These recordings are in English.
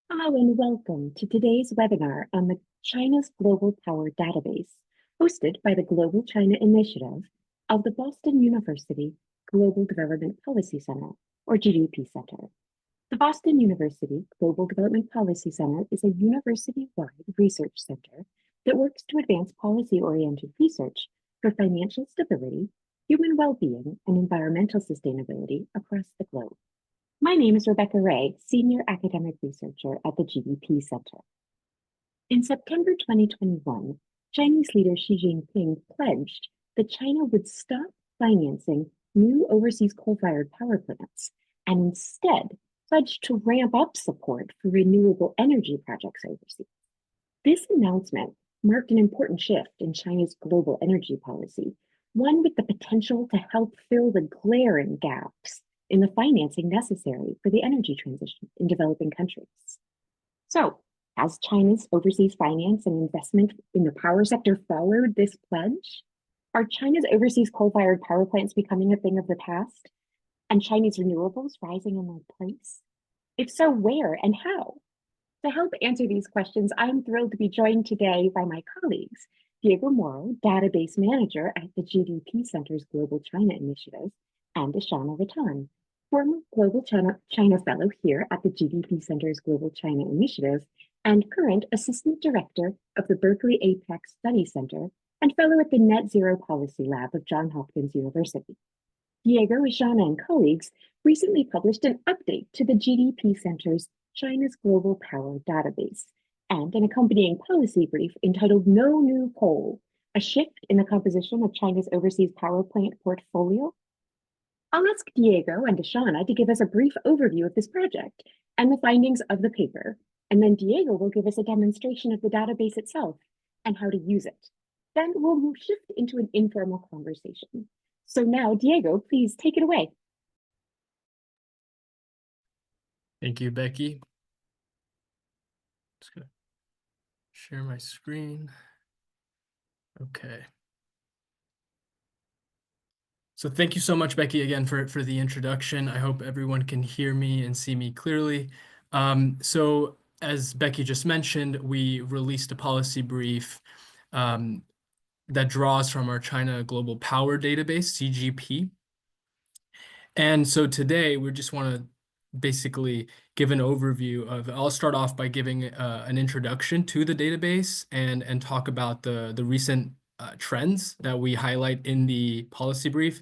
Hello and welcome to today's webinar on the China's Global Power Database, hosted by the Global China Initiative of the Boston University Global Development Policy Center, or GDP Center. The Boston University Global Development Policy Center is a university-wide research center that works to advance policy-oriented research for financial stability, human well-being, and environmental sustainability across the globe. My name is Rebecca Ray, Senior Academic Researcher at the GDP Center. In September 2021, Chinese leader Xi Jinping pledged that China would stop financing new overseas coal-fired power plants and instead pledged to ramp up support for renewable energy projects overseas. This announcement marked an important shift in China's global energy policy, one with the potential to help fill the glaring gaps in the financing necessary for the energy transition in developing countries. So, has China's overseas finance and investment in the power sector followed this pledge? Are China's overseas coal-fired power plants becoming a thing of the past? And Chinese renewables rising in their place? If so, where and how? To help answer these questions, I'm thrilled to be joined today by my colleagues, Diego Moro, Database Manager at the GDP Center's Global China Initiative, and Ishana Ratan, former Global China Fellow here at the GDP Center's Global China Initiative, and current Assistant Director of the Berkeley APEX Study Center and Fellow at the Net Zero Policy Lab of Johns Hopkins University. Diego, Ishana, and colleagues recently published an update to the GDP Center's China's Global Power Database and an accompanying policy brief entitled No New Coal, a shift in the composition of China's overseas power plant portfolio. I'll ask Diego and Ishana to give us a brief overview of this project and the findings of the paper, and then Diego will give us a demonstration of the database itself and how to use it. Then we'll shift into an informal conversation. So now, Diego, please take it away. Thank you, Becky. Just gonna share my screen. Okay. So thank you so much, Becky, again for the introduction. I hope everyone can hear me and see me clearly. So as Becky just mentioned, we released a policy brief that draws from our China Global Power Database, CGP. And so today we just want to basically give an overview of, I'll start off by giving an introduction to the database and talk about the recent trends that we highlight in the policy brief.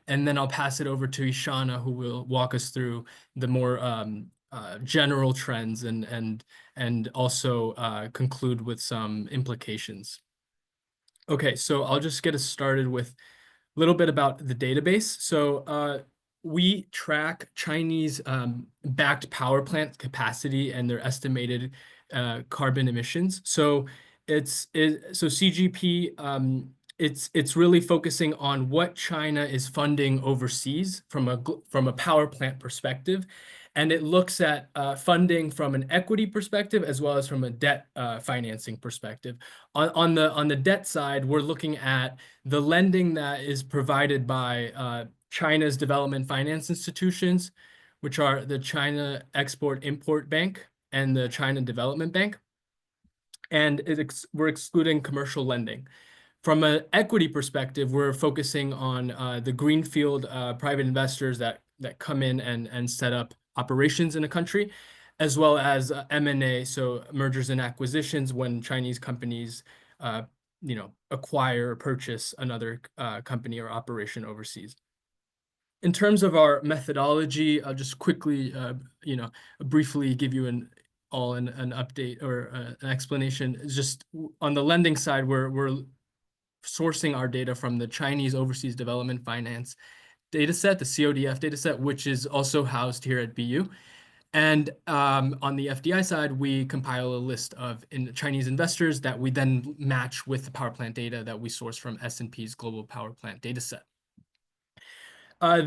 And then I'll pass it over to Ishana, who will walk us through the more general trends and also conclude with some implications. Okay, so I'll just get us started with a little bit about the database. So we track Chinese backed power plant capacity and their estimated carbon emissions. So CGP it's really focusing on what China is funding overseas from a power plant perspective, and it looks at funding from an equity perspective as well as from a debt financing perspective. On the debt side, we're looking at the lending that is provided by China's development finance institutions, which are the China Export-Import Bank and the China Development Bank. And we're excluding commercial lending. From an equity perspective, we're focusing on the greenfield private investors that come in and set up operations in a country, as well as M&A, so mergers and acquisitions, when Chinese companies acquire or purchase another company or operation overseas. In terms of our methodology, I'll just quickly, briefly give you an update or an explanation. Just on the lending side, we're sourcing our data from the Chinese Overseas Development Finance dataset, the CODF dataset, which is also housed here at BU. And on the FDI side, we compile a list of Chinese investors that we then match with the power plant data that we source from S&P's Global Power Plant dataset.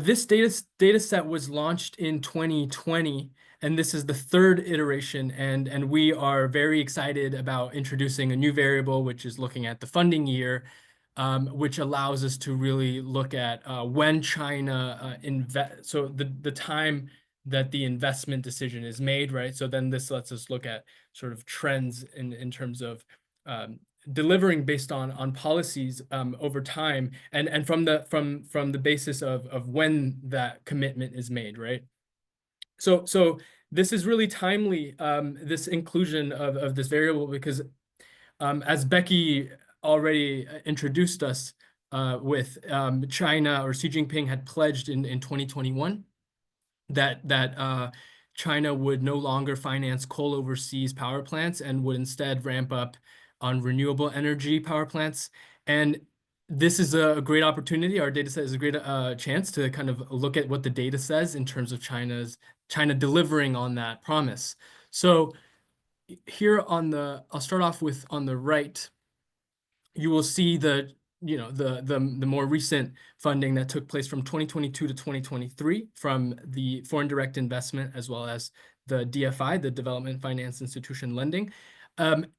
This data set was launched in 2020, and this is the third iteration, and we are very excited about introducing a new variable, which is looking at the funding year, which allows us to really look at when China invest. So the time the investment decision is made, right? So then this lets us look at sort of trends in terms of delivering based on policies over time, and from the basis of when that commitment is made, right? So this is really timely, this inclusion of this variable, because as Becky already introduced us with, China, or Xi Jinping had pledged in 2021 that China would no longer finance coal overseas power plants and would instead ramp up on renewable energy power plants. And this is a great opportunity. Our data set is a great chance to kind of look at what the data says in terms of China delivering on that promise. So here I'll start off with on the right, you will see the more recent funding that took place from 2022 to 2023 from the foreign direct investment as well as the DFI, the Development Finance Institution lending.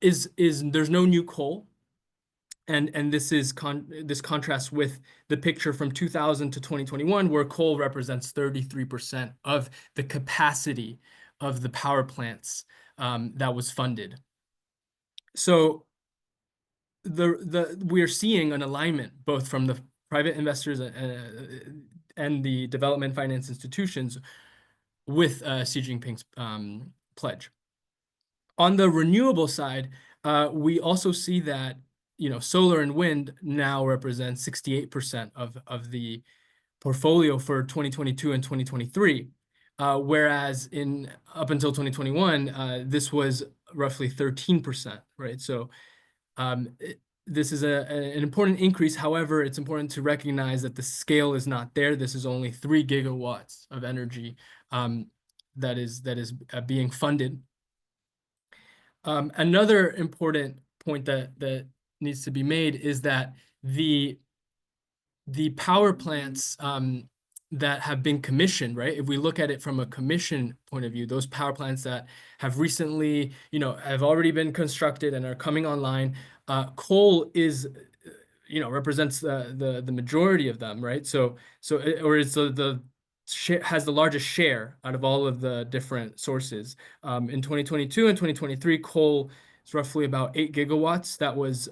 Is there's no new coal, and this contrasts with the picture from 2000 to 2021, where coal represents 33% of the capacity of the power plants that was funded. So we are seeing an alignment both from the private investors and the development finance institutions with Xi Jinping's pledge. On the renewable side, we also see that solar and wind now represent 68% of the portfolio for 2022 and 2023, whereas up until 2021, this was roughly 13%, right? So this is an important increase. However, it's important to recognize that the scale is not there. This is only 3 gigawatts of energy that is being funded. Another important point that needs to be made is that the power plants that have been commissioned, right? If we look at it from a commission point of view, those power plants that have recently, have already been constructed and are coming online, coal represents the majority of them, right? Or it's has the largest share out of all of the different sources. In 2022 and 2023, coal is roughly about 8 gigawatts that was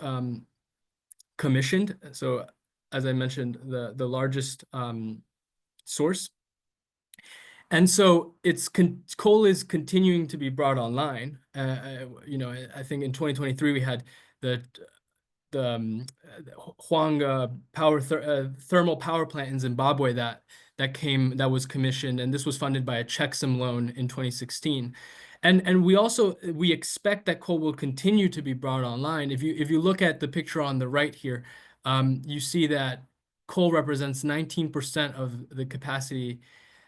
commissioned. So as I mentioned, the largest source. And so coal is continuing to be brought online. I think in 2023 we had the Huang thermal power plant in Zimbabwe that was commissioned, and this was funded by a Checksum loan in 2016. And we expect that coal will continue to be brought online. If you look at the picture on the right here, you see that coal represents 19% of the capacity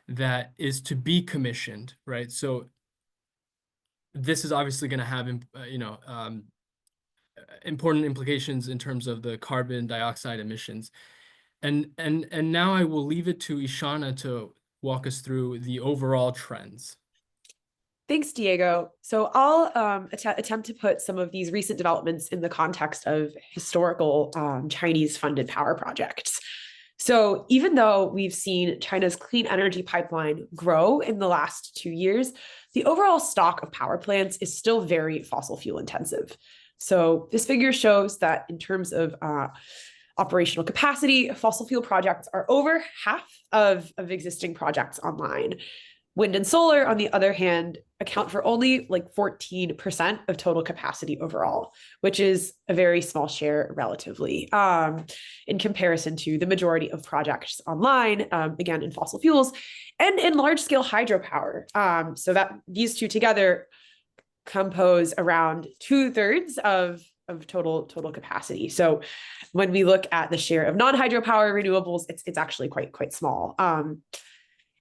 that is to be commissioned, right? So this is obviously going to have important implications in terms of the carbon dioxide emissions. And now I will leave it to Ishana to walk us through the overall trends. Thanks, Diego. So I'll attempt to put some of these recent developments in the context of historical Chinese-funded power projects. So even though we've seen China's clean energy pipeline grow in the last 2 years, the overall stock of power plants is still very fossil fuel intensive. So this figure shows that in terms of operational capacity, fossil fuel projects are over half of existing projects online. Wind and solar, on the other hand, account for only like 14% of total capacity overall, which is a very small share relatively in comparison to the majority of projects online, again, in fossil fuels and in large-scale hydropower. So that these two together compose around 2/3 of total capacity. So when we look at the share of non-hydropower renewables, it's actually quite small.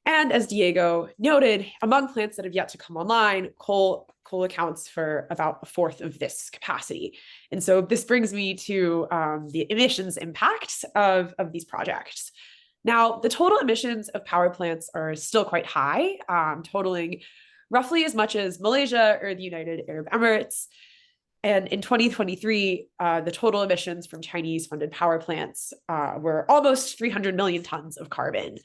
And as Diego noted, among plants that have yet to come online, coal accounts for about 1/4 of this capacity. And so this brings me to the emissions impacts of these projects. Now, the total emissions of power plants are still quite high, totaling roughly as much as Malaysia or the United Arab Emirates. And in 2023, the total emissions from Chinese-funded power plants were almost 300 million tons of carbon.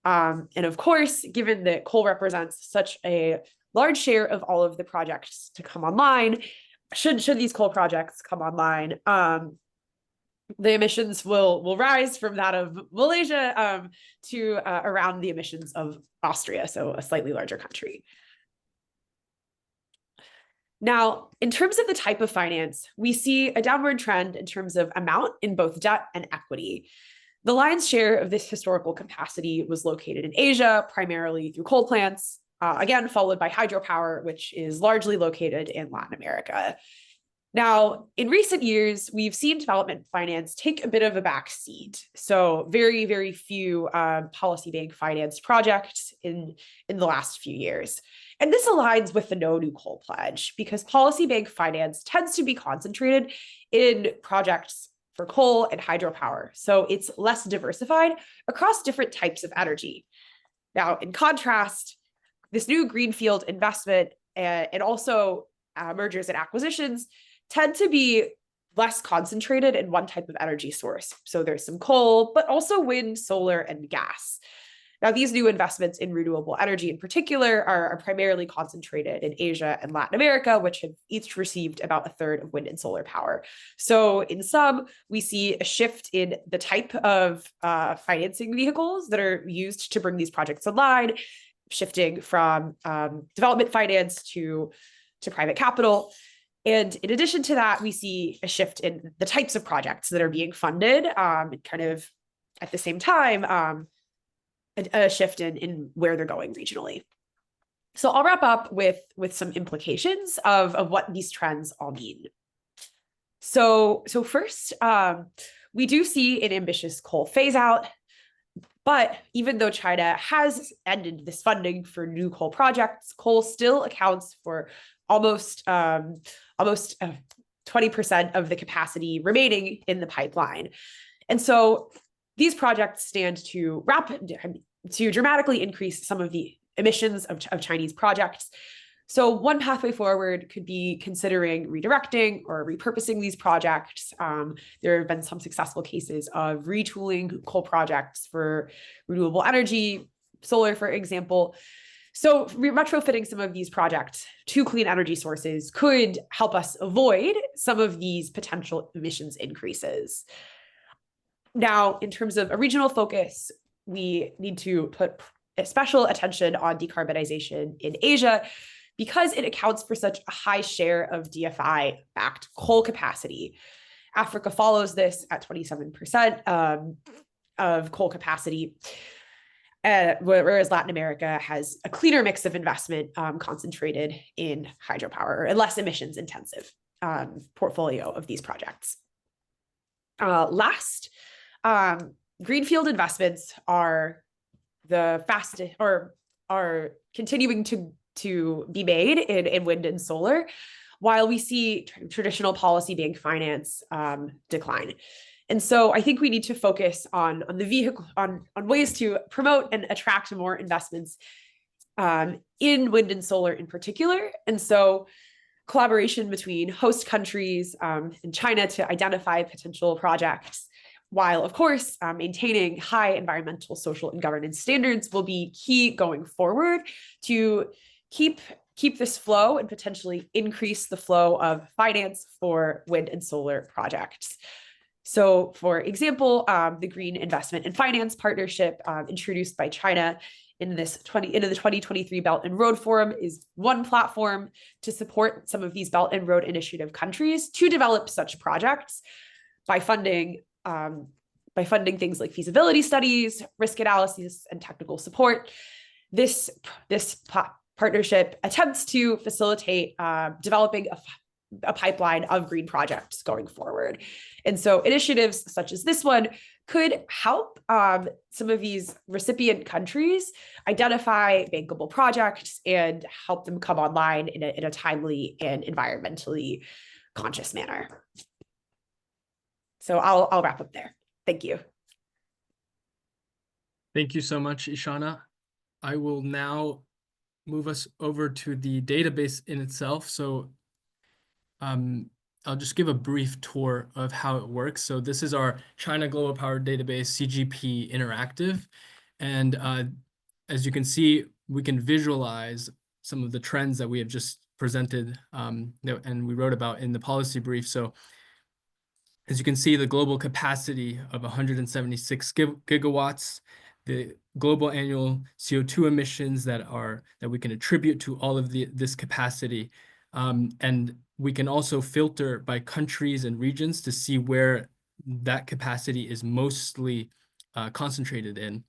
And of course, given that coal represents such a large share of all of the projects to come online, should these coal projects come online, the emissions will rise from that of Malaysia to around the emissions of Austria, so a slightly larger country. Now, in terms of the type of finance, we see a downward trend in terms of amount in both debt and equity. The lion's share of this historical capacity was located in Asia, primarily through coal plants, again, followed by hydropower, which is largely located in Latin America. Now, in recent years, we've seen development finance take a bit of a back seat. So very, very few policy bank financed projects in the last few years. And this aligns with the No New Coal pledge because policy bank finance tends to be concentrated in projects for coal and hydropower. So it's less diversified across different types of energy. Now, in contrast, this new greenfield investment and also mergers and acquisitions tend to be less concentrated in one type of energy source. So there's some coal, but also wind, solar, and gas. Now, these new investments in renewable energy in particular are primarily concentrated in Asia and Latin America, which have each received about a third of wind and solar power. So in sum, we see a shift in the type of financing vehicles that are used to bring these projects online, shifting from development finance to private capital. And in addition to that, we see a shift in the types of projects that are being funded, kind of at the same time, a shift in where they're going regionally. So I'll wrap up with some implications of what these trends all mean. So first, we do see an ambitious coal phase out, but even though China has ended this funding for new coal projects, coal still accounts for almost 20% of the capacity remaining in the pipeline. And so these projects stand to dramatically increase some of the emissions of Chinese projects. So one pathway forward could be considering redirecting or repurposing these projects. There have been some successful cases of retooling coal projects for renewable energy, solar, for example. So retrofitting some of these projects to clean energy sources could help us avoid some of these potential emissions increases. Now, in terms of a regional focus, we need to put special attention on decarbonization in Asia because it accounts for such a high share of DFI-backed coal capacity. Africa follows this at 27% of coal capacity, whereas Latin America has a cleaner mix of investment concentrated in hydropower, or a less emissions intensive portfolio of these projects. Last, greenfield investments are the fastest, or are continuing to be made in wind and solar, while we see traditional policy bank finance decline. And so I think we need to focus on the vehicle, on ways to promote and attract more investments in wind and solar in particular. And so collaboration between host countries and China to identify potential projects, while of course maintaining high environmental, social, and governance standards, will be key going forward to keep this flow and potentially increase the flow of finance for wind and solar projects. So for example, the Green Investment and Finance Partnership introduced by China in the 2023 Belt and Road Forum is one platform to support some of these Belt and Road Initiative countries to develop such projects by funding things like feasibility studies, risk analysis, and technical support. This partnership attempts to facilitate developing a pipeline of green projects going forward. And so initiatives such as this one could help some of these recipient countries identify bankable projects and help them come online in a timely and environmentally conscious manner. So I'll wrap up there. Thank you. Thank you so much, Ishana. I will now move us over to the database in itself. So I'll just give a brief tour of how it works. So this is our China Global Power Database, CGP Interactive. And as you can see, we can visualize some of the trends that we have just presented and we wrote about in the policy brief. So as you can see, the global capacity of 176 gigawatts, the global annual CO2 emissions that we can attribute to all of this capacity. And we can also filter by countries and regions to see where that capacity is mostly concentrated in.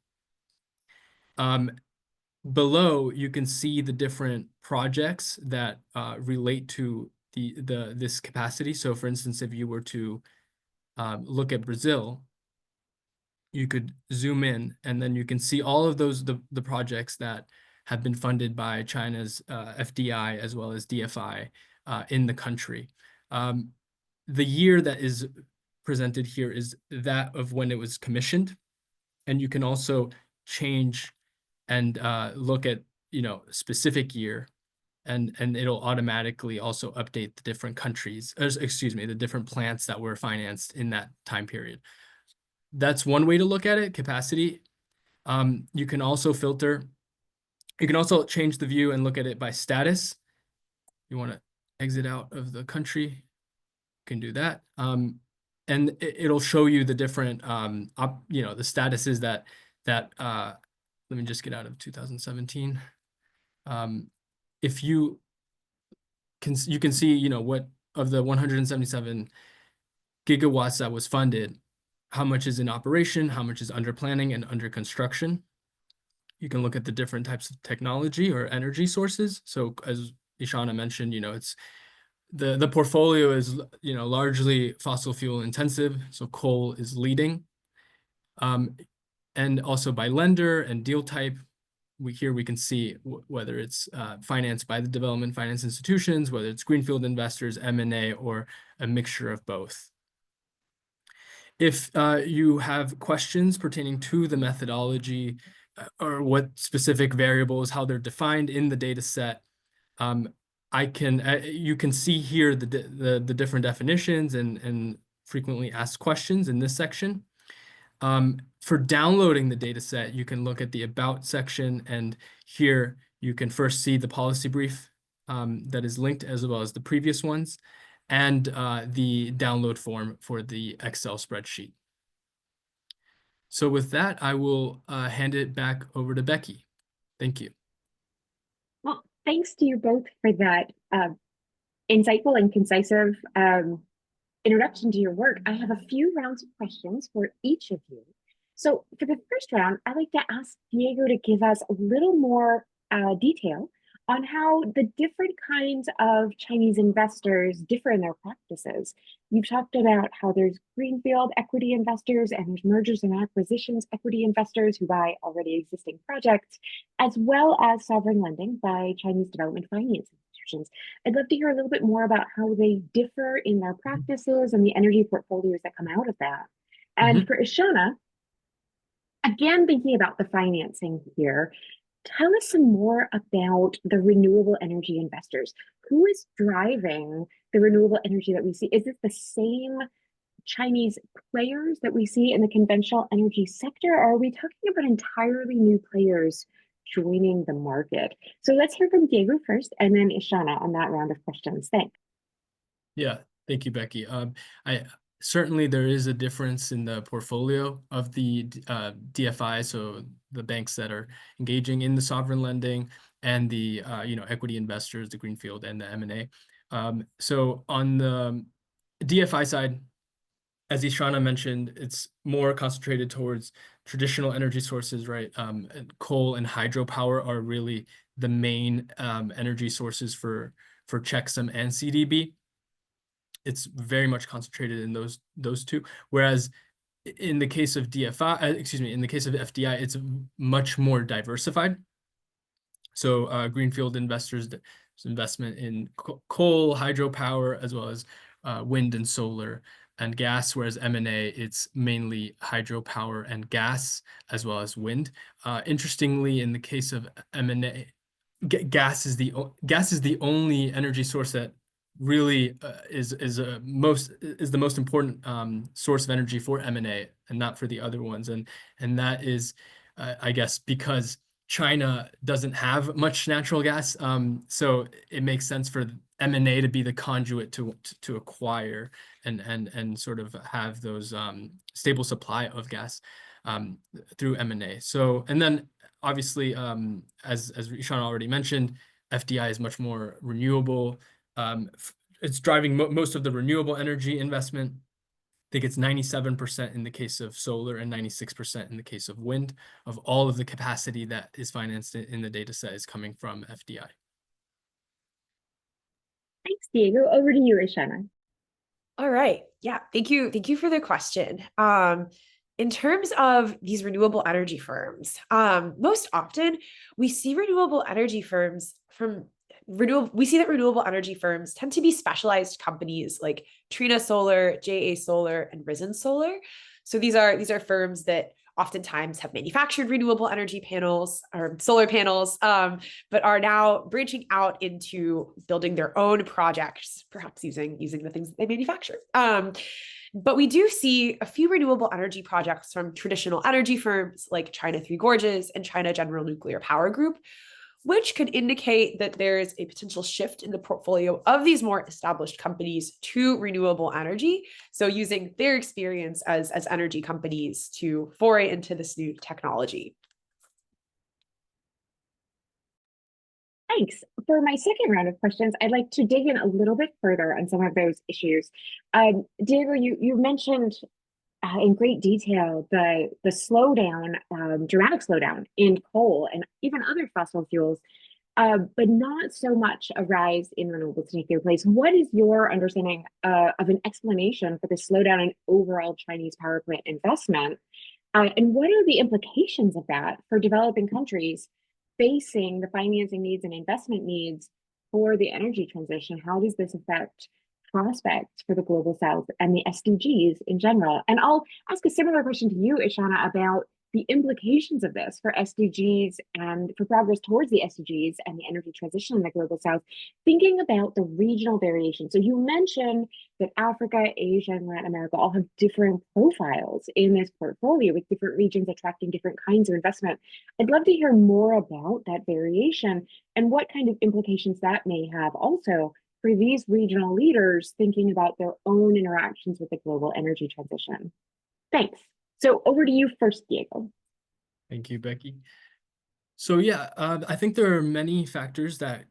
Below, you can see the different projects that relate to this capacity. So for instance, if you were to look at Brazil, you could zoom in and then you can see all of those, the projects that have been funded by China's FDI as well as DFI in the country. The year that is presented here is that of when it was commissioned. And you can also change and look at, specific year, and it'll automatically also update the different countries, the different plants that were financed in that time period. That's one way to look at it, capacity. You can also filter. You can also change the view and look at it by status. You want to exit out of the country, you can do that. And it'll show you the different, the statuses that let me just get out of 2017. If you can see, what of the 177 gigawatts that was funded, how much is in operation, how much is under planning and under construction. You can look at the different types of technology or energy sources. So as Ishana mentioned, it's the portfolio is, largely fossil fuel intensive. So coal is leading. And also by lender and deal type, we can see whether it's financed by the development finance institutions, whether it's greenfield investors, M&A, or a mixture of both. If you have questions pertaining to the methodology or what specific variables, how they're defined in the data set, you can see here the different definitions and frequently asked questions in this section. For downloading the data set, you can look at the About section, and here you can first see the policy brief that is linked as well as the previous ones, and the download form for the Excel spreadsheet. So with that, I will hand it back over to Becky. Thank you. Well, thanks to you both for that insightful and concise introduction to your work. I have a few rounds of questions for each of you. So for the first round, I'd like to ask Diego to give us a little more detail on how the different kinds of Chinese investors differ in their practices. You've talked about how there's greenfield equity investors and there's mergers and acquisitions equity investors who buy already existing projects, as well as sovereign lending by Chinese development finance institutions. I'd love to hear a little bit more about how they differ in their practices and the energy portfolios that come out of that. And for Ishana, again, thinking about the financing here, tell us some more about the renewable energy investors. Who is driving the renewable energy that we see? Is it the same Chinese players that we see in the conventional energy sector? Or are we talking about entirely new players joining the market? So let's hear from Diego first, and then Ishana on that round of questions. Thanks. Yeah, thank you, Becky. Certainly, there is a difference in the portfolio of the DFI, so the banks that are engaging in the sovereign lending, and the equity investors, the greenfield and the M&A. So on the DFI side, as Ishana mentioned, it's more concentrated towards traditional energy sources, right? Coal and hydropower are really the main energy sources for checksum and CDB. It's very much concentrated in those two, whereas in the case of in the case of FDI, it's much more diversified. So greenfield investors' investment in coal, hydropower, as well as wind and solar and gas, whereas M&A, it's mainly hydropower and gas, as well as wind. Interestingly, in the case of M&A, gas is the only energy source that really is the most important source of energy for M&A, and not for the other ones, and that is I guess because China doesn't have much natural gas, so it makes sense for M&A to be the conduit to acquire and sort of have those stable supply of gas through M&A. So, and then obviously, as Ishan already mentioned, FDI is much more renewable. It's driving most of the renewable energy investment. I think it's 97% in the case of solar and 96% in the case of wind, of all of the capacity that is financed in the data set is coming from FDI. Thanks, Diego. Over to you, Ishana. All right. Yeah. Thank you. Thank you for the question. In terms of these renewable energy firms, most often we see renewable energy firms we see that renewable energy firms tend to be specialized companies like Trina Solar, JA Solar, and Risen Solar. So these are firms that oftentimes have manufactured renewable energy panels or solar panels, but are now branching out into building their own projects, perhaps using the things that they manufacture. But we do see a few renewable energy projects from traditional energy firms like China Three Gorges and China General Nuclear Power Group, which could indicate that there is a potential shift in the portfolio of these more established companies to renewable energy. So using their experience as energy companies to foray into this new technology. Thanks. For my second round of questions, I'd like to dig in a little bit further on some of those issues. Diego, you mentioned in great detail the slowdown, dramatic slowdown in coal and even other fossil fuels, but not so much a rise in renewables taking their place. What is your understanding of an explanation for the slowdown in overall Chinese power plant investment? And what are the implications of that for developing countries facing the financing needs and investment needs for the energy transition? How does this affect prospects for the global south and the SDGs in general? And I'll ask a similar question to you, Ishana, about the implications of this for SDGs and for progress towards the SDGs and the energy transition in the global south, thinking about the regional variation. So you mentioned that Africa, Asia, and Latin America all have different profiles in this portfolio with different regions attracting different kinds of investment. I'd love to hear more about that variation and what kind of implications that may have also for these regional leaders thinking about their own interactions with the global energy transition. Thanks. So over to you first, Diego. Thank you, Becky. So yeah, I think there are many factors that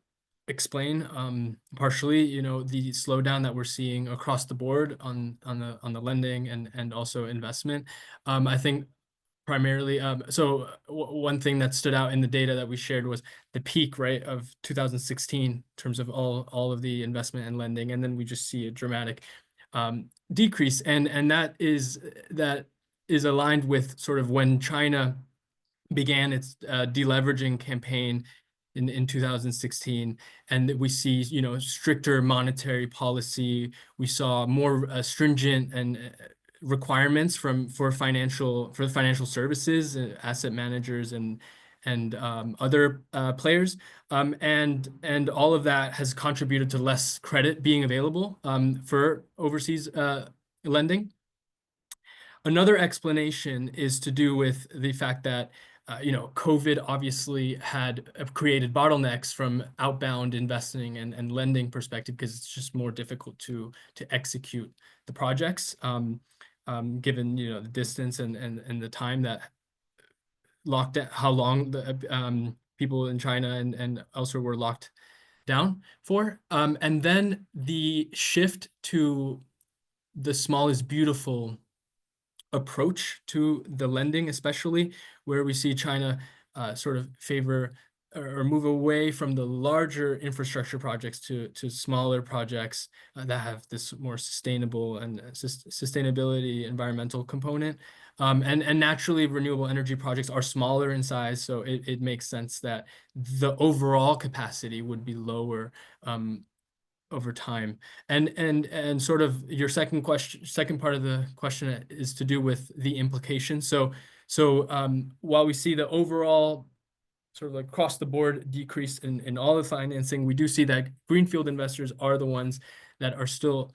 explain partially, the slowdown that we're seeing across the board on the lending and also investment. I think primarily, one thing that stood out in the data that we shared was the peak, right, of 2016 in terms of all of the investment and lending, and then we just see a dramatic decrease, and that is aligned with sort of when China began its deleveraging campaign in 2016, and we see stricter monetary policy. We saw more stringent and requirements for financial services, asset managers, and other players, and all of that has contributed to less credit being available for overseas lending. Another explanation is to do with the fact that COVID obviously had created bottlenecks from outbound investing and lending perspective, because it's just more difficult to execute the projects, given the distance and the time that how long the people in China and elsewhere were locked down for, and then the shift to the small is beautiful approach to the lending, especially where we see China sort of favor or move away from the larger infrastructure projects to smaller projects that have this more sustainable and sustainability environmental component. And naturally, renewable energy projects are smaller in size, so it makes sense that the overall capacity would be lower over time. And sort of your second part of the question is to do with the implications. So while we see the overall sort of like across the board decrease in all the financing, we do see that greenfield investors are the ones that are still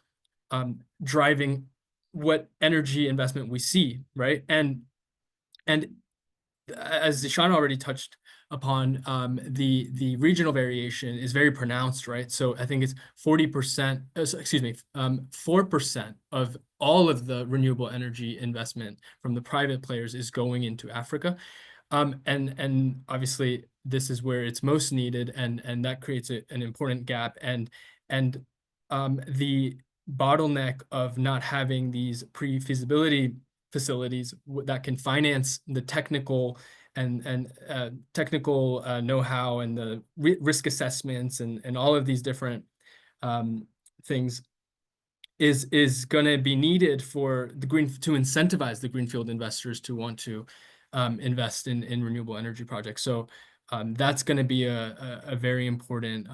driving what energy investment we see, right? And as Sean already touched upon, the regional variation is very pronounced, right? So I think it's 40%, excuse me, 4% of all of the renewable energy investment from the private players is going into Africa. And obviously this is where it's most needed, and that creates an important gap. And the bottleneck of not having these pre-feasibility facilities that can finance the technical and technical know-how and the risk assessments and all of these different things is going to be needed for the to incentivize the greenfield investors to want to invest in renewable energy projects. So that's going to be a very important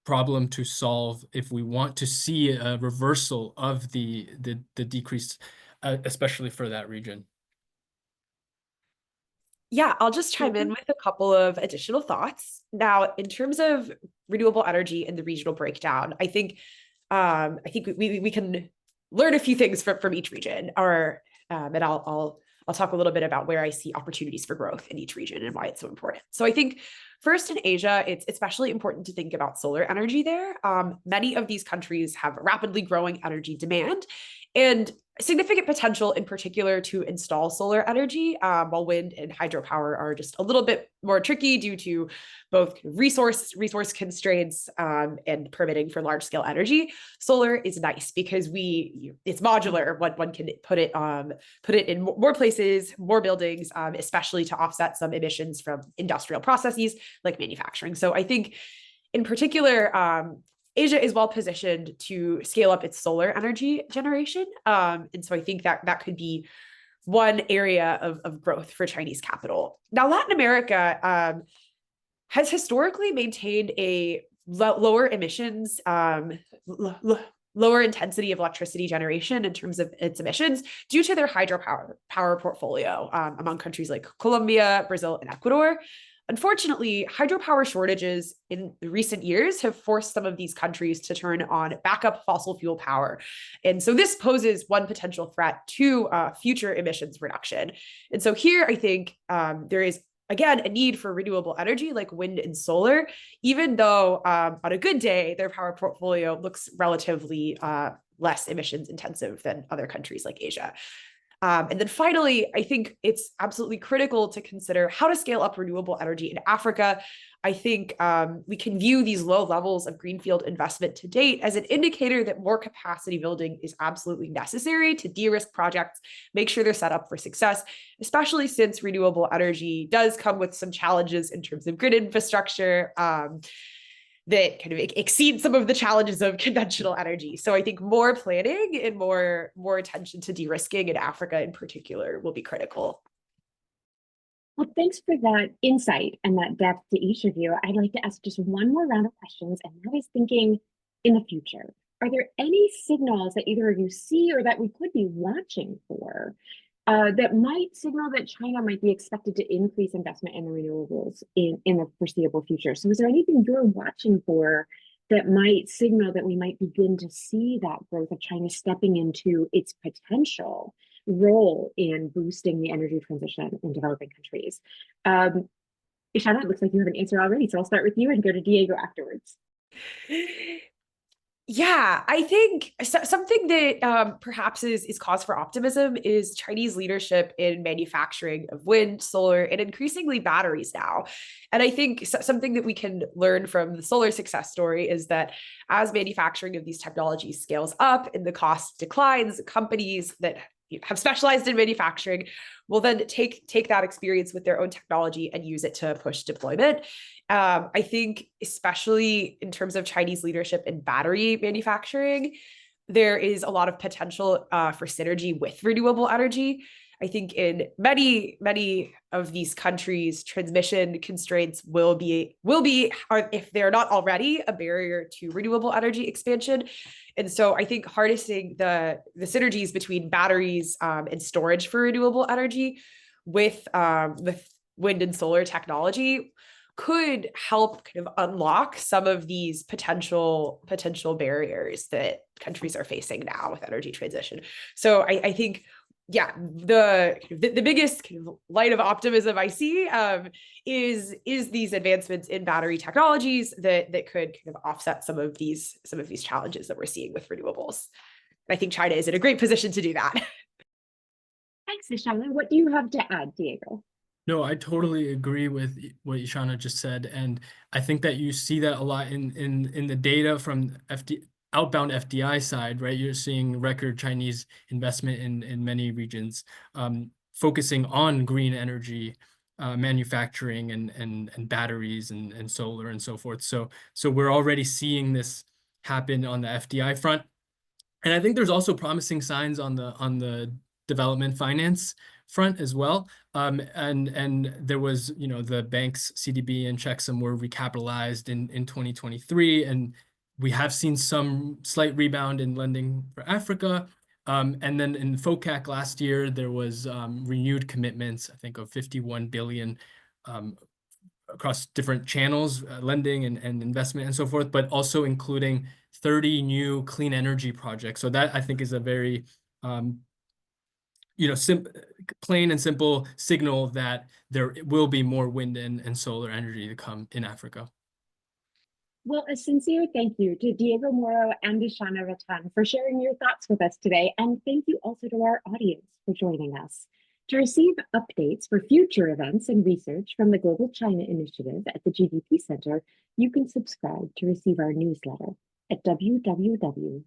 problem to solve if we want to see a reversal of the decrease, especially for that region. Yeah, I'll just chime in with a couple of additional thoughts. Now, in terms of renewable energy and the regional breakdown, I think we can learn a few things from each region, and I'll talk a little bit about where I see opportunities for growth in each region and why it's so important. So I think first in Asia, it's especially important to think about solar energy there. Many of these countries have rapidly growing energy demand and significant potential in particular to install solar energy, while wind and hydropower are just a little bit more tricky due to both resource constraints and permitting for large scale energy. Solar is nice because it's modular. One can put it in more places, more buildings, especially to offset some emissions from industrial processes like manufacturing. So I think in particular, Asia is well positioned to scale up its solar energy generation. And so I think that could be one area of growth for Chinese capital. Now, Latin America has historically maintained a lower emissions, lower intensity of electricity generation in terms of its emissions due to their hydropower portfolio among countries like Colombia, Brazil, and Ecuador. Unfortunately, hydropower shortages in recent years have forced some of these countries to turn on backup fossil fuel power. And so this poses one potential threat to future emissions reduction. And so here, I think there is, again, a need for renewable energy like wind and solar, even though on a good day, their power portfolio looks relatively less emissions intensive than other countries like Asia. And then finally, I think it's absolutely critical to consider how to scale up renewable energy in Africa. I think we can view these low levels of greenfield investment to date as an indicator that more capacity building is absolutely necessary to de-risk projects, make sure they're set up for success, especially since renewable energy does come with some challenges in terms of grid infrastructure that kind of exceed some of the challenges of conventional energy. So I think more planning and more attention to de-risking in Africa in particular will be critical. Well, thanks for that insight and that depth to each of you. I'd like to ask just one more round of questions, and that is thinking in the future. Are there any signals that either of you see or that we could be watching for that might signal that China might be expected to increase investment in the renewables in the foreseeable future? So is there anything you're watching for that might signal that we might begin to see that growth of China stepping into its potential role in boosting the energy transition in developing countries? Ishana, it looks like you have an answer already, so I'll start with you and go to Diego afterwards. Yeah, I think something that perhaps is cause for optimism is Chinese leadership in manufacturing of wind, solar, and increasingly batteries now. And I think something that we can learn from the solar success story is that as manufacturing of these technologies scales up and the cost declines, companies that have specialized in manufacturing will then take that experience with their own technology and use it to push deployment. I think especially in terms of Chinese leadership in battery manufacturing, there is a lot of potential for synergy with renewable energy. I think in many of these countries, transmission constraints will be, if they're not already, a barrier to renewable energy expansion. And so I think harnessing the synergies between batteries and storage for renewable energy with wind and solar technology could help kind of unlock some of these potential barriers that countries are facing now with energy transition. So I think yeah, the biggest kind of light of optimism I see is these advancements in battery technologies that could kind of offset some of these challenges that we're seeing with renewables. And I think China is in a great position to do that. Thanks, Ishana. What do you have to add, Diego? No, I totally agree with what Ishana just said, and I think that you see that a lot in the data from outbound FDI side, right? You're seeing record Chinese investment in many regions, focusing on green energy, manufacturing and batteries and solar and so forth. So we're already seeing this happen on the FDI front. And I think there's also promising signs on the development finance front as well. And there was, the banks, CDB and Checksum were recapitalized in 2023, and we have seen some slight rebound in lending for Africa. And then in FOCAC last year, there was renewed commitments, I think, of 51 billion across different channels, lending and investment and so forth, but also including 30 new clean energy projects. So that I think is a very, plain and simple signal that there will be more wind and solar energy to come in Africa. Well, a sincere thank you to Diego Moro and Ishana Ratan for sharing your thoughts with us today. And thank you also to our audience for joining us. To receive updates for future events and research from the Global China Initiative at the GDP Center, you can subscribe to receive our newsletter at www.bu.edu/GDP.